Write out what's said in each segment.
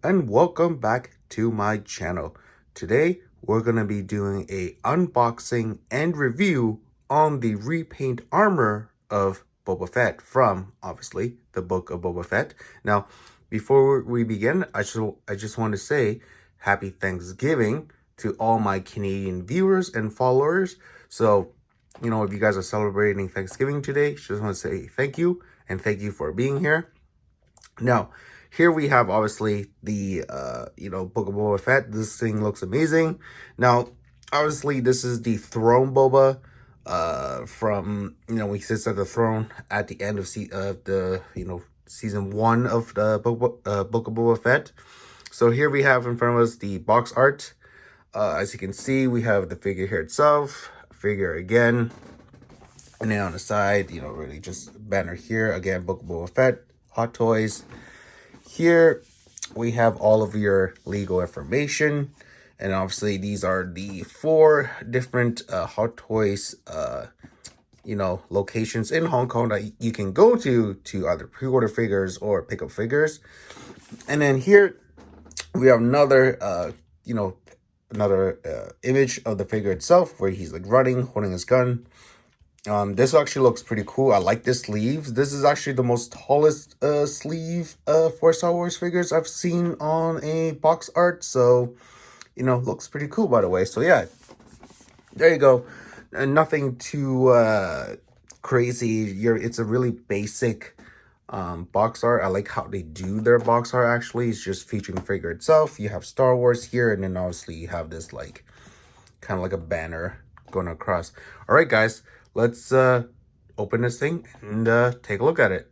and welcome back to my channel. Today we're going to be doing a unboxing and review on the repaint armor of Boba Fett from, obviously, the Book of Boba Fett. Now, before we begin, I just want to say happy Thanksgiving to all my Canadian viewers and followers. So, if you guys are celebrating Thanksgiving today, just want to say thank you and thank you for being here. Now, here we have obviously the Book of Boba Fett. This thing looks amazing. Now, obviously this is the throne Boba from he sits at the throne at the end of season 1 of the Book of Boba Fett. So here we have in front of us the box art. As you can see, we have the figure here itself, figure again, and then on the side, really just banner here again, Book of Boba Fett, Hot Toys. Here we have all of your legal information, and obviously these are the 4 different Hot Toys locations in Hong Kong that you can go to either pre-order figures or pick up figures. And then here we have another image of the figure itself where he's like running, holding his gun. This actually looks pretty cool. I like this sleeve. This is actually the most tallest sleeve for Star Wars figures I've seen on a box art. So, looks pretty cool, by the way. So yeah, there you go. Nothing too crazy. It's a really basic box art. I like how they do their box art. Actually, it's just featuring the figure itself. You have Star Wars here, and then obviously you have this like kind of like a banner going across. All right, guys. Let's open this thing and take a look at it.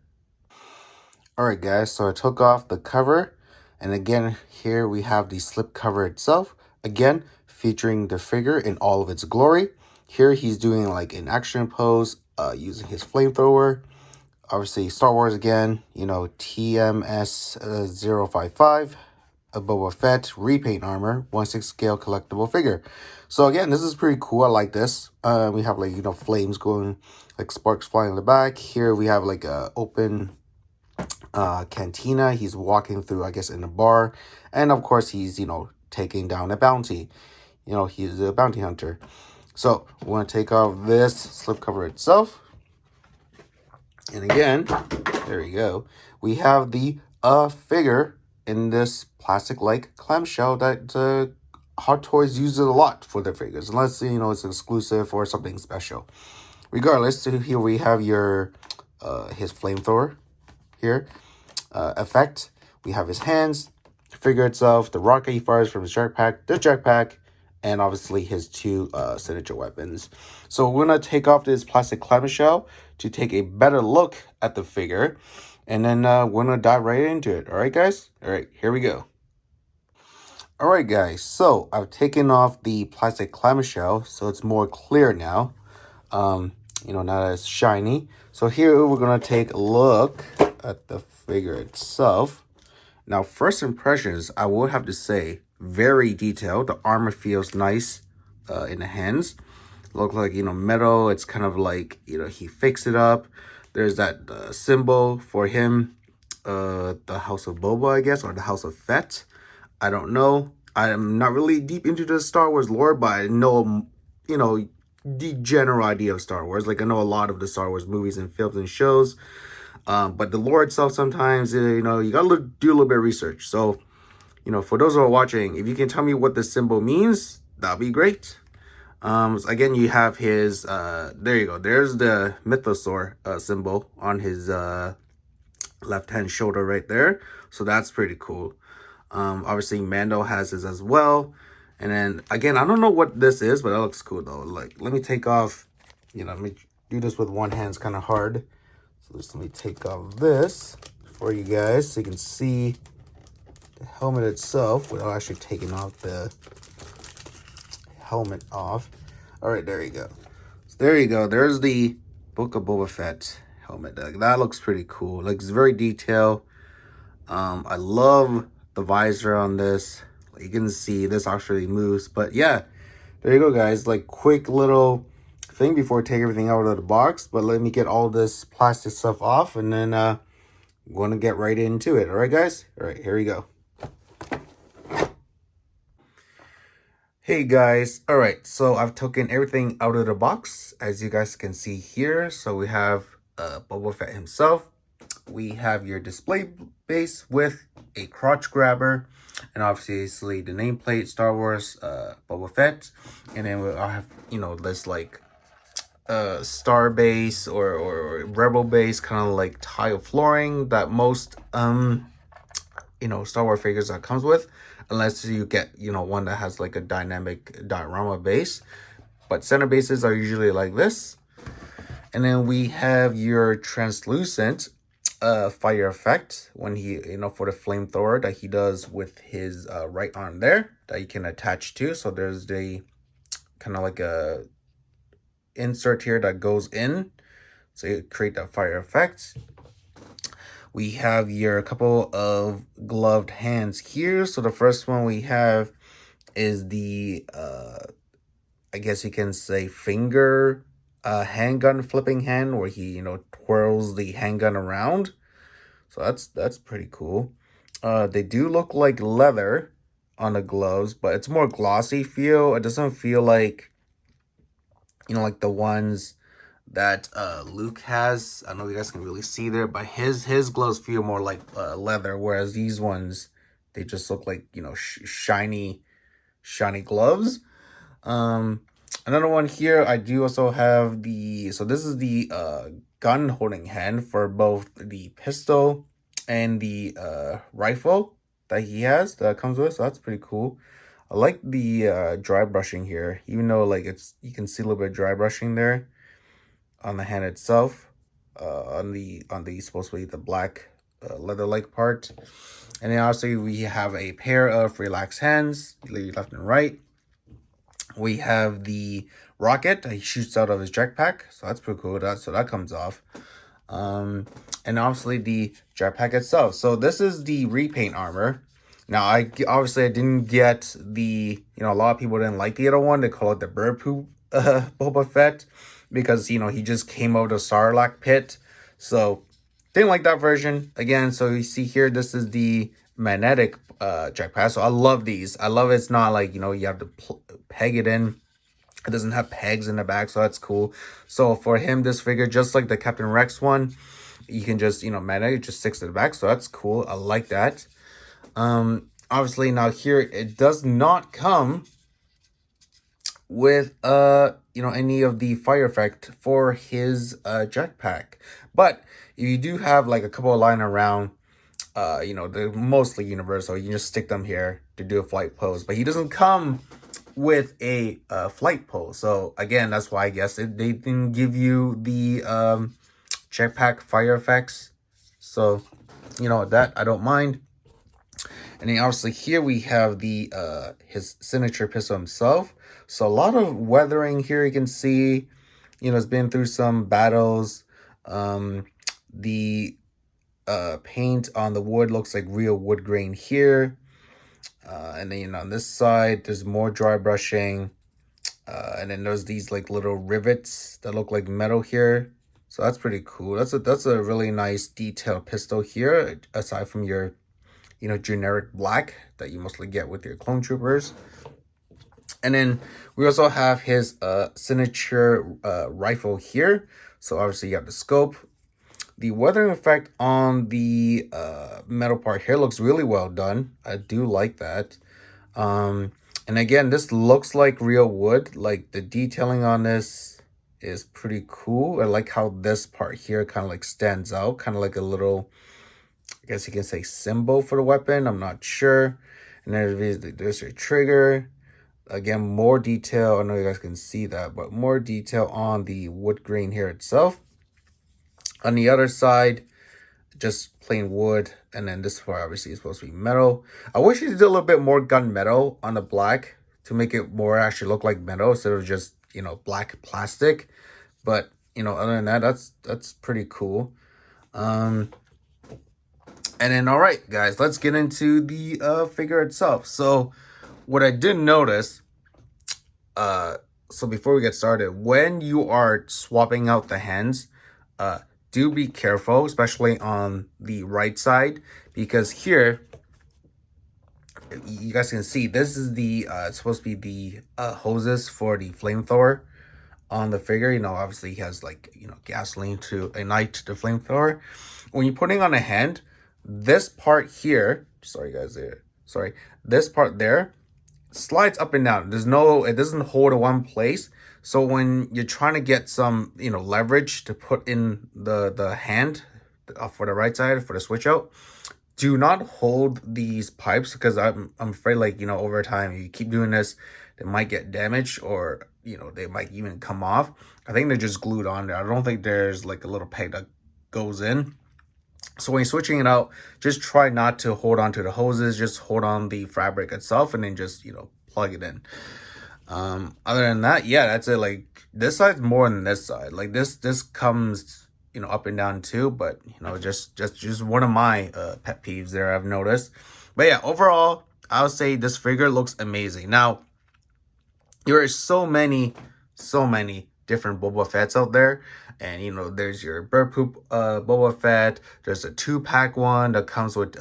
All right, guys, so I took off the cover. And again, here we have the slip cover itself. Again, featuring the figure in all of its glory. Here he's doing like an action pose using his flamethrower. Obviously, Star Wars again, TMS 055. A Boba Fett repaint armor, 1/6 scale collectible figure. So again, this is pretty cool. I like this. We have like flames going, like sparks flying in the back. Here we have like a open cantina. He's walking through, I guess, in a bar, and of course he's taking down a bounty. He's a bounty hunter. So we're gonna take off this slipcover itself, and again, there you go. We have the figure in this plastic-like clamshell that Hot Toys uses a lot for their figures, unless it's exclusive or something special. Regardless, so here we have your his flamethrower here effect. We have his hands, the figure itself, the rocket he fires from his jetpack, the jetpack, and obviously his 2 signature weapons. So we're gonna take off this plastic clamshell to take a better look at the figure. And then we're going to dive right into it. All right, guys? All right, here we go. All right, guys. So I've taken off the plastic clamshell, so it's more clear now. Not as shiny. So here we're going to take a look at the figure itself. Now, first impressions, I would have to say, very detailed. The armor feels nice in the hands. Look like, metal. It's kind of like, he fixed it up. There's that symbol for him, the House of Boba, I guess, or the House of Fett. I don't know. I'm not really deep into the Star Wars lore, but I know, the general idea of Star Wars. Like, I know a lot of the Star Wars movies and films and shows. But the lore itself, sometimes, you got to do a little bit of research. So, for those who are watching, if you can tell me what the symbol means, that'll be great. Again, you have his, there you go. There's the mythosaur symbol on his left-hand shoulder right there. So that's pretty cool. Obviously, Mando has his as well. And then, again, I don't know what this is, but it looks cool, though. Like, let me take off, let me do this with one hand. It's kind of hard. So just let me take off this for you guys so you can see the helmet itself without actually taking off the helmet off. All right, there you go. So there you go. There's the Book of Boba Fett helmet. That looks pretty cool. Like, it's very detailed. I love the visor on this. Like, you can see this actually moves. But yeah, there you go, guys. Like, quick little thing before I take everything out of the box. But let me get all this plastic stuff off, and then I'm going to get right into it. All right, guys? All right, here we go. Hey guys, all right, so I've taken everything out of the box, as you guys can see here. So we have Boba Fett himself, we have your display base with a crotch grabber, and obviously the nameplate, Star Wars, Boba Fett, and then we'll have, you know, this like star base or rebel base, kind of like tile flooring that most you know, Star Wars figures that comes with, unless you get, you know, one that has like a dynamic diorama base. But center bases are usually like this. And then we have your translucent fire effect when he, you know, for the flamethrower that he does with his right arm there that you can attach to. So there's the kind of like a insert here that goes in, so you create that fire effect. We have your couple of gloved hands here. So the first one we have is the I guess you can say finger handgun flipping hand, where he, you know, twirls the handgun around. So that's pretty cool. They do look like leather on the gloves, but it's more glossy feel. It doesn't feel like, you know, like the ones that Luke has. I don't know if you guys can really see there, but his gloves feel more like leather, whereas these ones, they just look like, you know, shiny gloves. Another one here, I do also have the, so this is the gun holding hand for both the pistol and the rifle that he has, that comes with. So that's pretty cool. I like the dry brushing here, even though like it's, you can see a little bit of dry brushing there on the hand itself, on the supposed to be the black leather-like part. And then obviously we have a pair of relaxed hands, left and right. We have the rocket that he shoots out of his jetpack, so that's pretty cool. So that comes off. And obviously the jetpack itself. So this is the repaint armor. Now, I didn't get the, you know, a lot of people didn't like the other one. They call it the bird poop Boba Fett, because, you know, he just came out of the Sarlacc pit. So didn't like that version. Again, so you see here, this is the magnetic jetpack. So I love these. I love it's not like, you know, you have to peg it in. It doesn't have pegs in the back, so that's cool. So for him, this figure, just like the Captain Rex one, you can just, you know, magnetic, just sticks to the back. So that's cool. I like that. Obviously now here, it does not come with you know, any of the fire effect for his jetpack. But if you do have like a couple of lying around, you know, they're mostly universal, you can just stick them here to do a flight pose. But he doesn't come with a flight pose. So again, that's why I guess they didn't give you the jetpack fire effects. So, you know, that I don't mind. And then obviously here we have the his signature pistol himself. So a lot of weathering here, you can see, you know, it's been through some battles. The paint on the wood looks like real wood grain here. And then, you know, on this side, there's more dry brushing. And then there's these like little rivets that look like metal here. So that's pretty cool. That's a really nice detailed pistol here, aside from your, you know, generic black that you mostly get with your clone troopers. And then we also have his signature rifle here. So obviously you have the scope. The weathering effect on the metal part here looks really well done. I do like that. And again, this looks like real wood. Like the detailing on this is pretty cool. I like how this part here kind of like stands out, kind of like a little, I guess you can say, symbol for the weapon. I'm not sure. And there's your trigger. Again, more detail. I know you guys can see that, but more detail on the wood grain here itself. On the other side, just plain wood. And then this part obviously is supposed to be metal. I wish you did a little bit more gunmetal on the black to make it more actually look like metal instead of just, you know, black plastic. But, you know, other than that, that's pretty cool. And then, all right, guys, let's get into the figure itself. So what I did notice, so before we get started, when you are swapping out the hands, do be careful, especially on the right side, because here you guys can see this is the it's supposed to be the hoses for the flamethrower on the figure. You know, obviously he has like, you know, gasoline to ignite the flamethrower. When you're putting on a hand, this part here, sorry guys, sorry, this part there slides up and down. It doesn't hold in one place. So when you're trying to get some, you know, leverage to put in the hand for the right side for the switch out, do not hold these pipes, because I'm afraid, like, you know, over time you keep doing this, they might get damaged, or, you know, they might even come off. I think they're just glued on there. I don't think there's like a little peg that goes in. So when you're switching it out, just try not to hold on to the hoses, just hold on the fabric itself, and then just, you know, plug it in. Other than that, yeah, that's it. Like, this side's more than this side. Like, this comes, you know, up and down too, but, you know, just one of my pet peeves there, I've noticed. But yeah, overall, I would say this figure looks amazing. Now, there are so many different Boba Fetts out there. And, you know, there's your bird poop Boba Fett. There's a 2-pack one that comes with,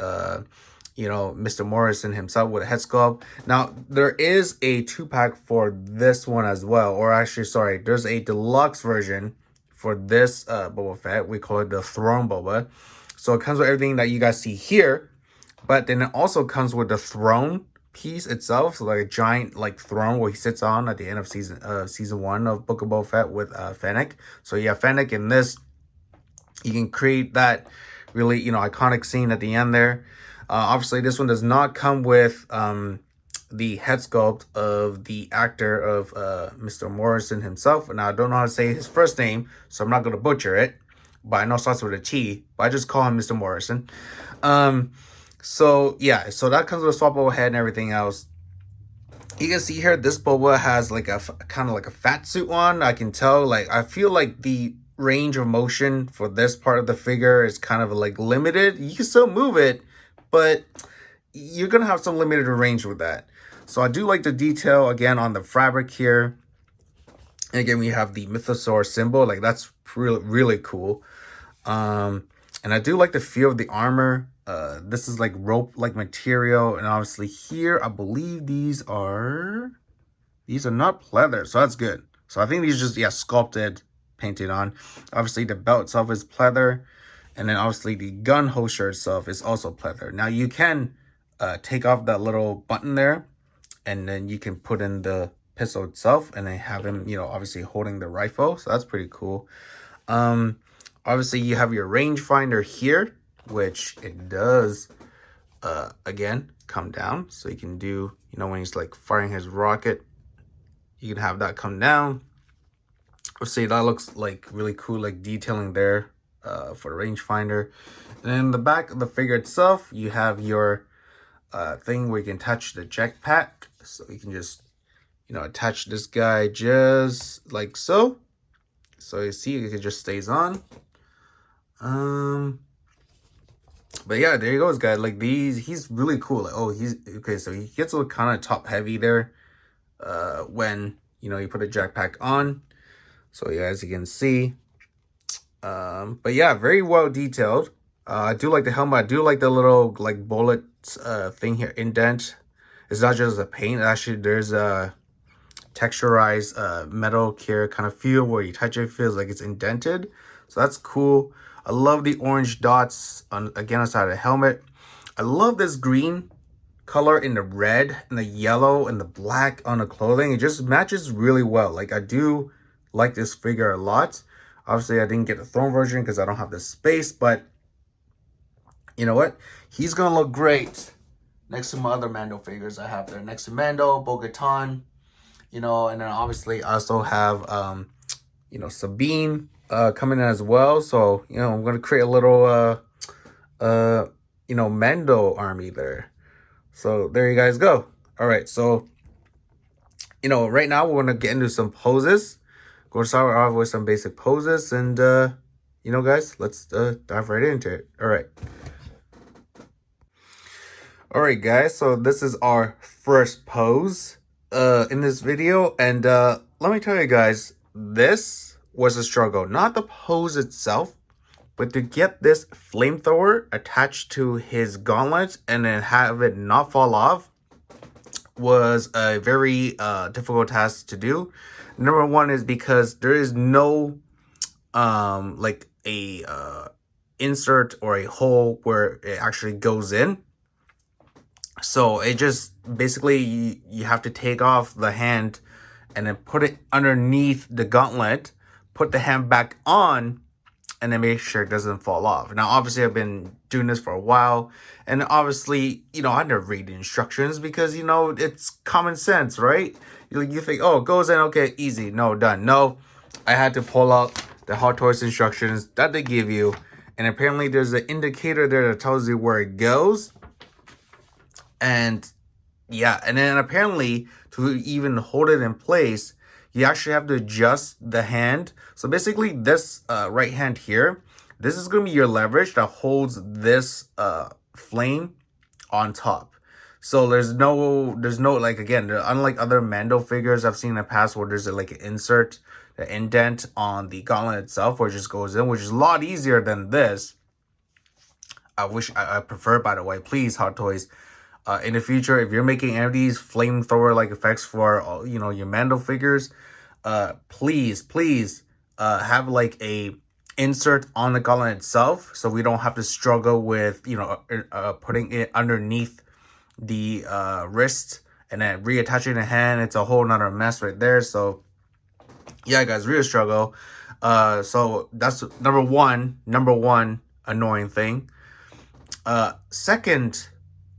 you know, Mr. Morrison himself with a head sculpt. Now, there is a 2-pack for this one as well. Or actually, sorry, there's a deluxe version for this Boba Fett. We call it the Throne Boba. So it comes with everything that you guys see here. But then it also comes with the throne piece itself, so like a giant like throne where he sits on at the end of season 1 of Book of Boba Fett with Fennec. So yeah, Fennec in this, you can create that really, you know, iconic scene at the end there. Obviously this one does not come with the head sculpt of the actor of Mr. Morrison himself. And I don't know how to say his first name, so I'm not going to butcher it, but I know it starts with a T, but I just call him Mr. Morrison. So yeah, so that comes with a swappable head and everything else. You can see here, this Boba has like a kind of like a fat suit on. I can tell, like, I feel like the range of motion for this part of the figure is kind of like limited. You can still move it, but you're gonna have some limited range with that. So I do like the detail again on the fabric here. And again, we have the mythosaur symbol, like that's really cool. And I do like the feel of the armor. This is like rope like material, and obviously here I believe these are not pleather, so that's good. So I think these are just, yeah, sculpted, painted on. Obviously the belt itself is pleather, and then obviously the gun holster itself is also pleather. Now you can take off that little button there, and then you can put in the pistol itself, and then have him, you know, obviously holding the rifle. So that's pretty cool. Obviously you have your rangefinder here, which it does again come down, so you can do, you know, when he's like firing his rocket, you can have that come down. Let's see, that looks like really cool, like detailing there for the rangefinder. And then in the back of the figure itself, you have your thing where you can attach the jetpack. So you can just, you know, attach this guy just like so. So you see, it just stays on. But yeah, there he goes, guys. Like these, he's really cool. Like, oh, he's okay. So he gets a little kind of top heavy there when, you know, you put a jetpack on. So yeah, as you can see. But yeah, very well detailed. I do like the helmet. I do like the little like bullet thing here, indent. It's not just a paint. Actually, there's a texturized metal here kind of feel where you touch it, feels like it's indented. So that's cool. I love the orange dots on again inside the helmet. I love this green color in the red and the yellow and the black on the clothing. It just matches really well. Like, I do like this figure a lot. Obviously I didn't get the throne version because I don't have the space, but you know what? He's gonna look great next to my other Mando figures I have there. Next to Mando, Bo-Katan, you know, and then obviously I also have you know, Sabine coming in as well. So, you know, I'm gonna create a little you know, Mando army there. So there you guys go. All right, so you know, right now we're gonna get into some poses. Go start off with some basic poses, and you know, guys, let's dive right into it. All right, guys, so this is our first pose in this video, and let me tell you guys, this was a struggle. Not the pose itself, But to get this flamethrower attached to his gauntlets and then have it not fall off was a very difficult task to do. Number one is because there is no like a insert or a hole where it actually goes in. So it just basically you have to take off the hand and then put it underneath the gauntlet, put the hand back on, and then make sure it doesn't fall off. Now, obviously, I've been doing this for a while, and obviously, you know, I never read the instructions because, you know, it's common sense, right? You think, oh, it goes in, okay, easy, no, done. No, I had to pull out the hottoys instructions that they give you, and apparently there's an indicator there that tells you where it goes. And yeah, and then apparently to even hold it in place, you actually have to adjust the hand. So basically this right hand here, this is going to be your leverage that holds this flame on top. So there's no like, again, unlike other Mando figures I've seen in the past where there's like an insert, an indent on the gauntlet itself where it just goes in, which is a lot easier than this. I prefer, by the way, please, Hot Toys, in the future, if you're making any of these flamethrower like effects for, you know, your Mando figures, please have like a insert on the gauntlet itself, so we don't have to struggle with, you know, putting it underneath the wrist and then reattaching the hand. It's a whole nother mess right there. So yeah, guys, real struggle. So that's number one annoying thing. Second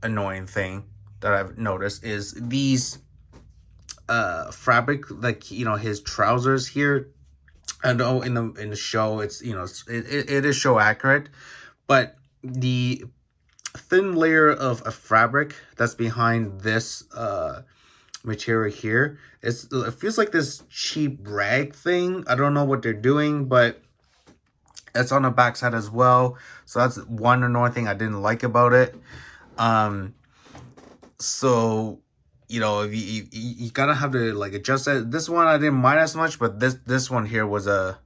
annoying thing that I've noticed is these fabric, like, you know, his trousers here. I know in the show it's, you know, it is show accurate, but the thin layer of a fabric that's behind this material here, it feels like this cheap rag thing. I don't know what they're doing, but it's on the backside as well. So that's one annoying thing I didn't like about it. So, you know, if you gotta have to like adjust it. This one I didn't mind as much, but this one here was a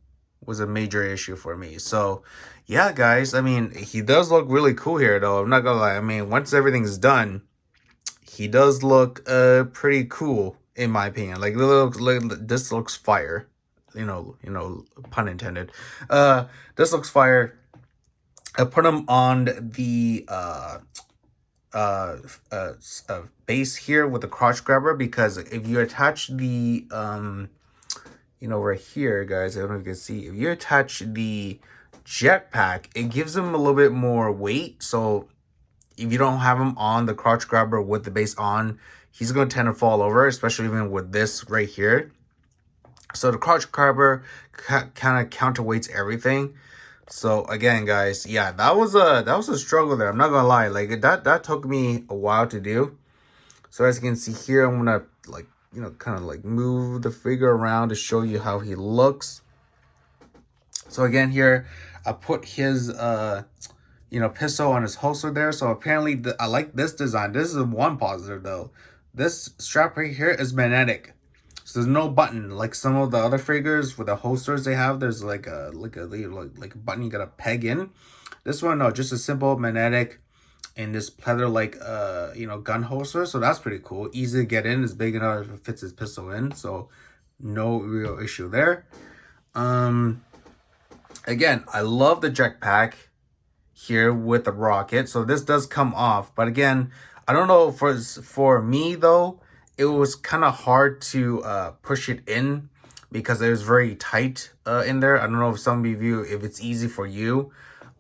major issue for me. So yeah, guys, I mean, he does look really cool here though. I'm not gonna lie. I mean, once everything's done, he does look pretty cool in my opinion. Like, this looks fire. You know, pun intended. This looks fire. I put him on the base here with the crotch grabber, because if you attach the you know, right here, guys, I don't know if you can see, if you attach the jetpack, it gives him a little bit more weight. So if you don't have him on the crotch grabber with the base on, he's going to tend to fall over, especially even with this right here. So the crotch grabber kind of counterweights everything. So again, guys, yeah, that was a struggle there. I'm not gonna lie, like that took me a while to do. So as you can see here, I'm gonna, like, you know, kind of like move the figure around to show you how he looks. So again, here I put his you know, pistol on his holster there. So apparently I like this design. This is one positive though. This strap right here is magnetic. So there's no button like some of the other figures with the holsters they have. There's like a button you gotta peg in. This one, no, just a simple magnetic in this pleather like you know, gun holster. So that's pretty cool. Easy to get in. It's big enough, it fits his pistol in. So no real issue there. Again, I love the jetpack here with the rocket. So this does come off, but again, I don't know, for me though, it was kind of hard to push it in because it was very tight in there. I don't know if some of you, if it's easy for you.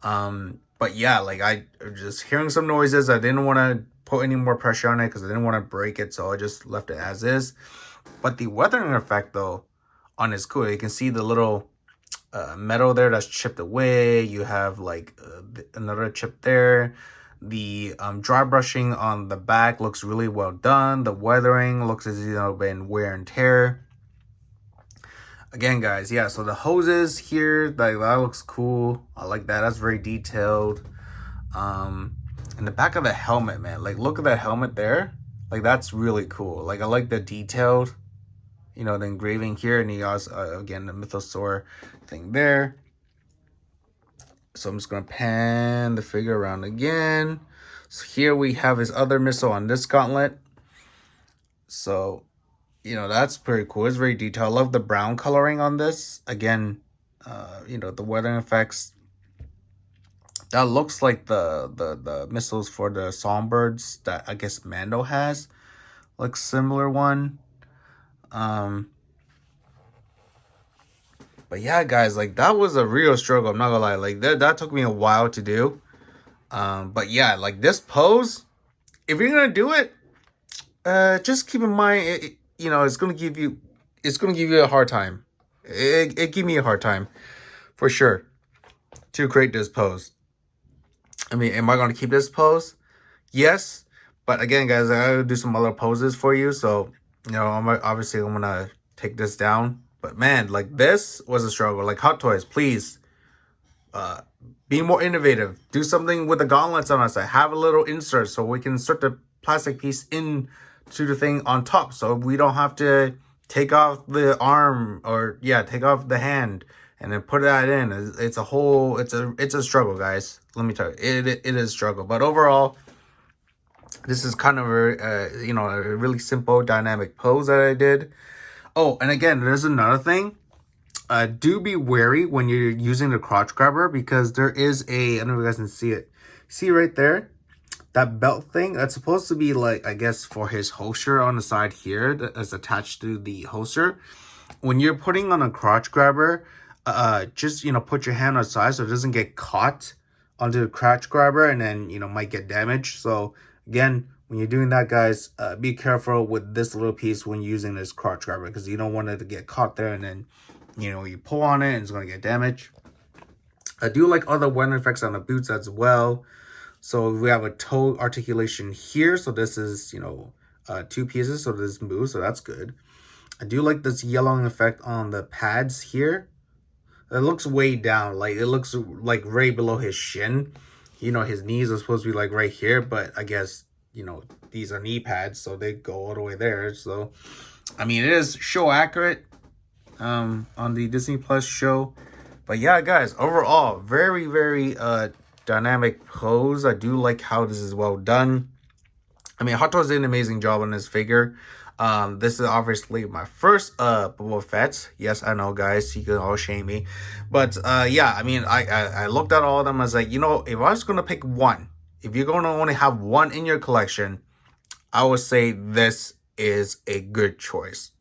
But yeah, like, I just hearing some noises. I didn't want to put any more pressure on it because I didn't want to break it. So I just left it as is. But the weathering effect though on is cool. You can see the little metal there that's chipped away. You have like another chip there. The dry brushing on the back looks really well done. The weathering looks as, you know, been wear and tear. Again, guys, yeah, so the hoses here, like, that looks cool. I like that. That's very detailed. In the back of the helmet, man, like, look at that helmet there. Like, that's really cool. Like, I like the detailed, you know, the engraving here. And he also, again, the mythosaur thing there. So I'm just going to pan the figure around again. So here we have his other missile on this gauntlet. So, that's pretty cool. It's very detailed. I love the brown coloring on this. Again, the weathering effects. That looks like the missiles for the songbirds that I guess Mando has. Looks similar one. But yeah, guys, like that was a real struggle. I'm not gonna lie. Like that took me a while to do. But yeah, like this pose, if you're gonna do it, just keep in mind, it's gonna give you a hard time. It gave me a hard time, for sure, to create this pose. I mean, am I gonna keep this pose? Yes, but again, guys, I gotta do some other poses for you. So, I'm gonna take this down. But man, like this was a struggle. Like hottoys, please, be more innovative. Do something with the gauntlets on our side. Have a little insert so we can insert the plastic piece in to the thing on top, so we don't have to take off the arm or take off the hand and then put that in. It's a struggle, guys. Let me tell you, it is a struggle. But overall, this is kind of a really simple dynamic pose that I did. Oh, and again, there's another thing. Do be wary when you're using the crotch grabber, because there is I don't know if you guys can see it. See right there? That belt thing, that's supposed to be like, I guess, for his holster on the side here that's attached to the holster. When you're putting on a crotch grabber, just, put your hand on the side so it doesn't get caught onto the crotch grabber and then, might get damaged. So again, when you're doing that, guys, be careful with this little piece when using this crotch grabber, because you don't want it to get caught there and then, you pull on it and it's going to get damaged. I do like other weather effects on the boots as well. So we have a toe articulation here. So this is, 2 pieces. So this moves. So that's good. I do like this yellowing effect on the pads here. It looks way down. Like it looks like right below his shin. His knees are supposed to be like right here. But I guess, these are knee pads. So they go all the way there. So, I mean, it is show accurate on the disneyplus show. But yeah, guys, overall, very, very dynamic pose. I do like how this is well done. I mean, Hot Toys did an amazing job on this figure. This is obviously my first Boba Fett. Yes, I know, guys, you can all shame me. But yeah, I mean, I looked at all of them. I was like, if I was going to pick one, if you're going to only have one in your collection, I would say this is a good choice.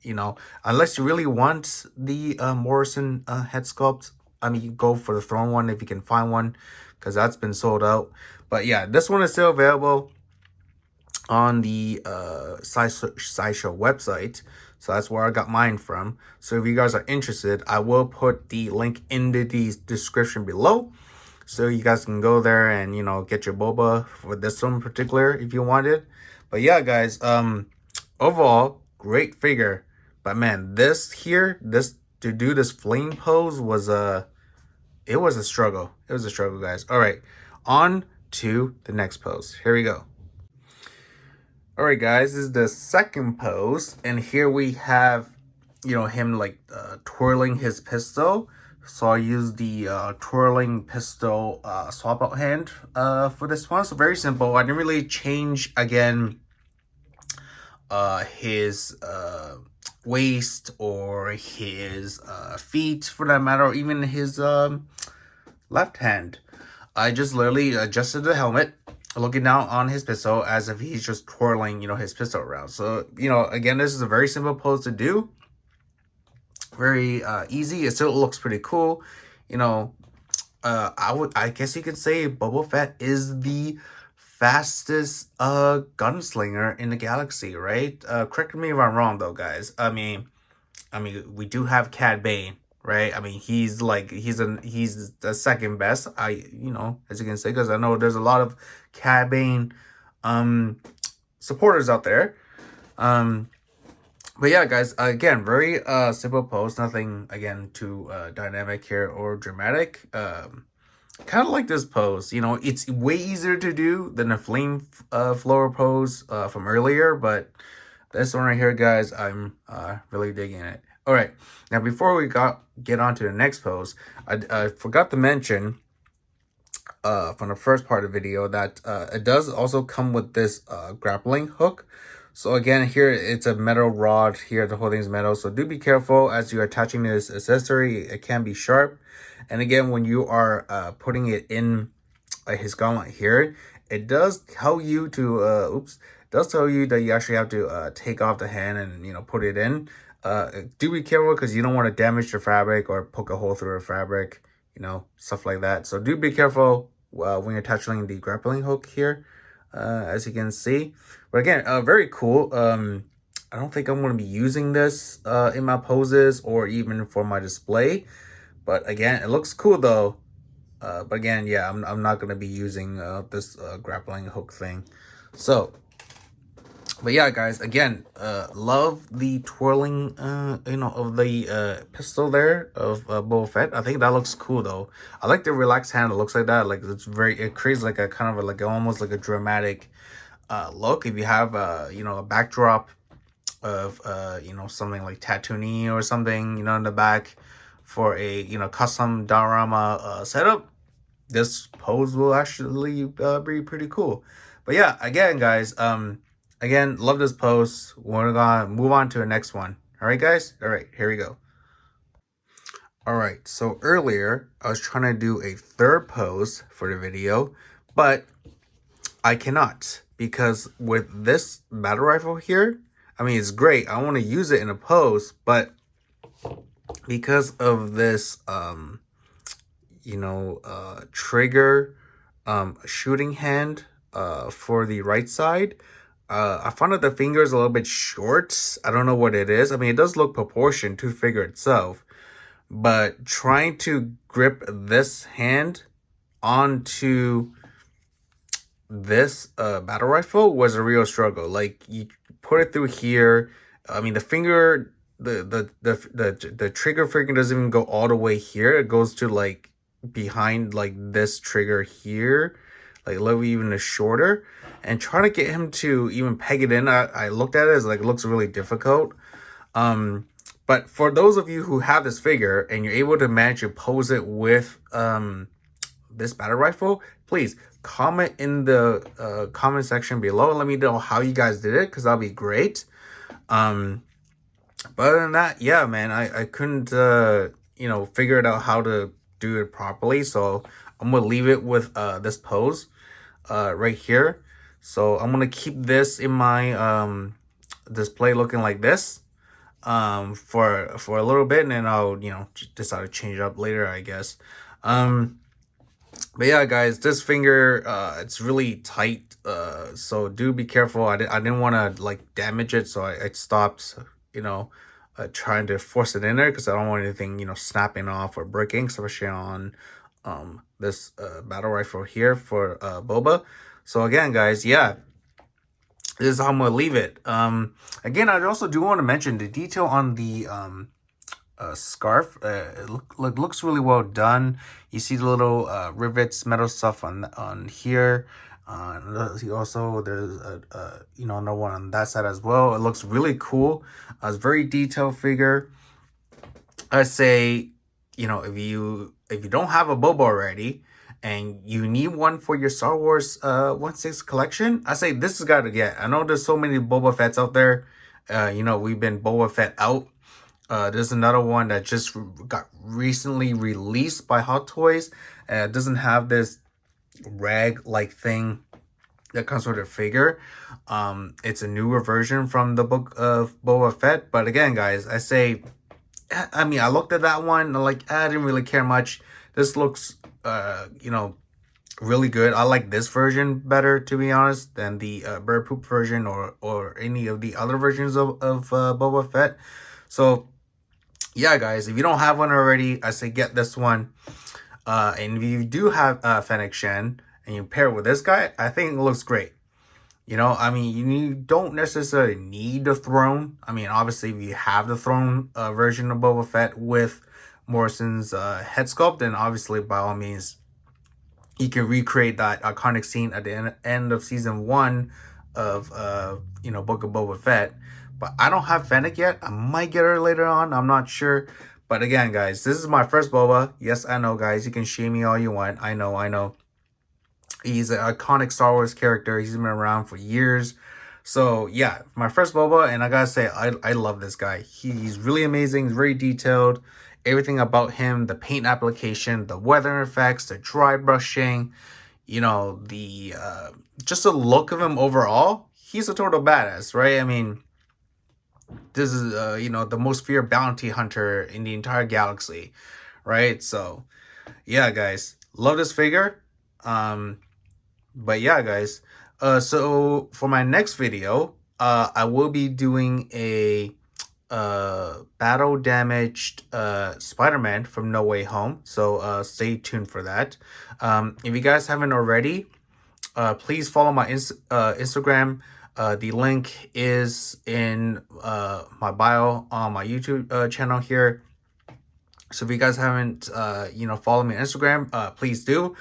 Unless you really want the Morrison head sculpt. I mean, you go for the throne one if you can find one, because that's been sold out. But yeah, this one is still available on the Sideshow website. So that's where I got mine from. So if you guys are interested, I will put the link in the description below, so you guys can go there and, get your boba for this one in particular if you want it. But yeah, guys, overall, great figure. But man, to do this flame pose was it was a struggle. It was a struggle, guys. All right, on to the next pose. Here we go. All right, guys, this is the second pose, and here we have, him like twirling his pistol. So I used the twirling pistol swap out hand for this one. So very simple. I didn't really change again his waist or his feet, for that matter, or even his left hand. I just literally adjusted the helmet, looking down on his pistol as if he's just twirling, his pistol around. So, again, this is a very simple pose to do. Very easy. It still looks pretty cool. I guess you could say Boba Fett is the fastest gunslinger in the galaxy, right? Correct me if I'm wrong, though, guys. I mean, we do have Cad Bane, right? I mean, he's the second best. As you can say, because I know there's a lot of Cad Bane supporters out there. But yeah, guys, again, very simple pose. Nothing, again, too dynamic here or dramatic. Kind of like this pose. It's way easier to do than the flame flower pose from earlier. But this one right here, guys, I'm really digging it. All right, now before we get on to the next pose, I forgot to mention from the first part of the video that it does also come with this grappling hook. So again, here it's a metal rod. Here the whole thing is metal, so do be careful as you're attaching this accessory. It can be sharp, and again, when you are putting it in his gauntlet here, it does tell you to does tell you that you actually have to take off the hand and, you know, put it in. Do be careful because you don't want to damage the fabric or poke a hole through the fabric, you know, stuff like that. So do be careful when you're attaching the grappling hook here, as you can see. But again, very cool. I don't think I'm going to be using this in my poses or even for my display. But again, it looks cool though. But again, yeah, I'm not going to be using this grappling hook thing. So, but yeah, guys, again, love the twirling, you know, of the pistol there of Boba Fett. I think that looks cool though. I like the relaxed hand. It looks like that. Like it creates like a kind of like almost like a dramatic look. If you have you know, a backdrop of you know, something like Tatooine or something, you know, in the back for a, you know, custom diorama setup, this pose will actually be pretty cool. But yeah, again, guys, again, love this pose. We're gonna move on to the next one. All right, guys. All right, here we go. All right, so earlier I was trying to do a third pose for the video, but I cannot, because with this battle rifle here, I mean, it's great. I want to use it in a pose, but because of this you know, trigger shooting hand for the right side, I found that the finger is a little bit short. I don't know what it is. I mean, it does look proportioned to the figure itself, but trying to grip this hand onto this battle rifle was a real struggle. Like, you put it through here. I mean, the finger, the trigger finger doesn't even go all the way here. It goes to like behind like this trigger here, like a little even shorter. And trying to get him to even peg it in, I looked at it as like, it looks really difficult. But for those of you who have this figure and you're able to manage to pose it with this battle rifle, please comment in the comment section below and let me know how you guys did it, because that'll be great. But other than that, yeah, man, I couldn't you know, figure it out how to do it properly, so I'm gonna leave it with this pose right here. So I'm gonna keep this in my display looking like this for a little bit, and then I'll, you know, decide to change it up later, I guess. But yeah, guys, this finger it's really tight, so do be careful. I didn't want to like damage it, so I stopped, you know, trying to force it in there, because I don't want anything, you know, snapping off or breaking, especially on this battle rifle here for Boba. So again, guys, yeah, this is how I'm gonna leave it. Again, I also do want to mention the detail on the scarf. It looks really well done. You see the little rivets, metal stuff on here. Also, there's you know, another one on that side as well. It looks really cool. It's a very detailed figure. I say, you know, if you don't have a Boba already and you need one for your Star Wars 1/6 collection, I say this has got to get. I know there's so many Boba Fetts out there. You know, we've been Boba Fett out. There's another one that just got recently released by Hot Toys. It doesn't have this rag-like thing that comes with a figure. It's a newer version from the Book of Boba Fett. But again, guys, I say, I mean, I looked at that one, like, I didn't really care much. This looks, you know, really good. I like this version better, to be honest, than the bird poop version or any of the other versions of Boba Fett. So yeah, guys, if you don't have one already, I say get this one. And if you do have Fennec Shand and you pair it with this guy, I think it looks great. You know, I mean, you don't necessarily need the throne. I mean, obviously, if you have the throne version of Boba Fett with Morrison's head sculpt, then obviously, by all means, you can recreate that iconic scene at the end of season 1 of, you know, Book of Boba Fett. But I don't have Fennec yet. I might get her later on. I'm not sure. But again, guys, this is my first Boba. Yes, I know, guys. You can shame me all you want. I know. He's an iconic Star Wars character. He's been around for years. So yeah, my first Boba, and I gotta say, I love this guy. He's really amazing. He's very detailed. Everything about him, the paint application, the weather effects, the dry brushing, you know, the just the look of him overall. He's a total badass, right? I mean, this is you know, the most feared bounty hunter in the entire galaxy, right? So yeah, guys, love this figure. But yeah, guys, so for my next video, I will be doing a battle damaged Spider-Man from No Way Home. So stay tuned for that. If you guys haven't already, please follow my Instagram. The link is in my bio on my YouTube channel here. So if you guys haven't, you know, followed me on Instagram, please do.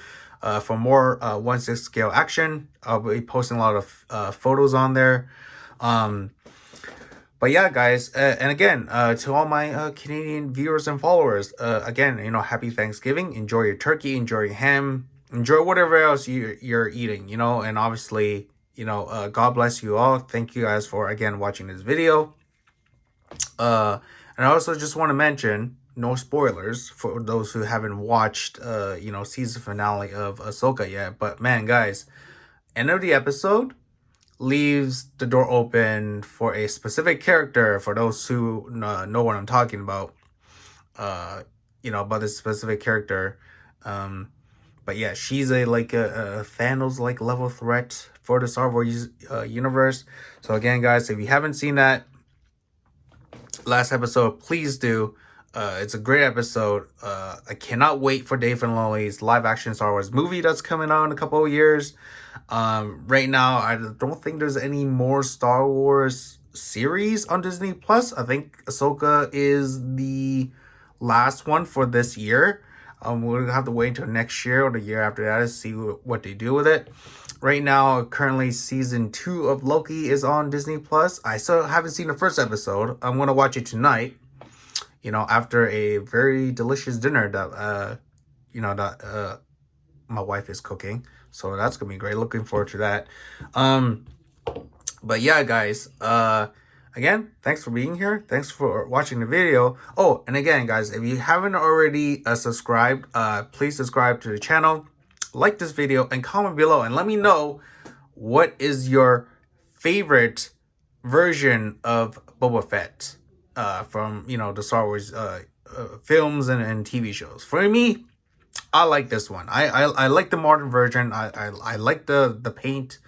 For more 1/6 scale action, I'll be posting a lot of photos on there. But yeah, guys, and again, to all my Canadian viewers and followers, again, you know, happy Thanksgiving. Enjoy your turkey, enjoy your ham, enjoy whatever else you're eating, you know, and obviously, you know, God bless you all. Thank you guys for, again, watching this video. And I also just want to mention, no spoilers for those who haven't watched, you know, season finale of Ahsoka yet. But man, guys, end of the episode leaves the door open for a specific character. For those who know what I'm talking about, you know, about this specific character. But yeah, she's a Thanos like level threat for the Star Wars universe. So again, guys, if you haven't seen that last episode, please do. It's a great episode. I cannot wait for Dave Filoni's live action Star Wars movie that's coming out in a couple of years. Right now, I don't think there's any more Star Wars series on Disney Plus. I think Ahsoka is the last one for this year. We'll have to wait until next year or the year after that to see what they do with it. Right now, currently season 2 of Loki is on Disney Plus. I still haven't seen the first episode. I'm gonna watch it tonight. You know, after a very delicious dinner that you know, that my wife is cooking. So that's gonna be great. Looking forward to that. But yeah, guys, again, thanks for being here. Thanks for watching the video. Oh, and again, guys, if you haven't already subscribed, please subscribe to the channel, like this video, and comment below and let me know what is your favorite version of Boba Fett from, you know, the Star Wars films and TV shows. For me, I like this one. I like the modern version. I like the paint,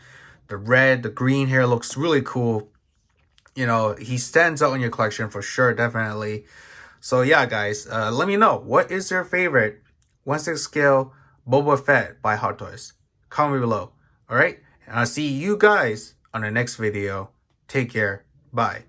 the red, the green hair looks really cool. You know, he stands out in your collection for sure, definitely. So yeah, guys, let me know, what is your favorite 1/6 scale Boba Fett by Hot Toys? Comment below. All right, and I'll see you guys on the next video. Take care. Bye.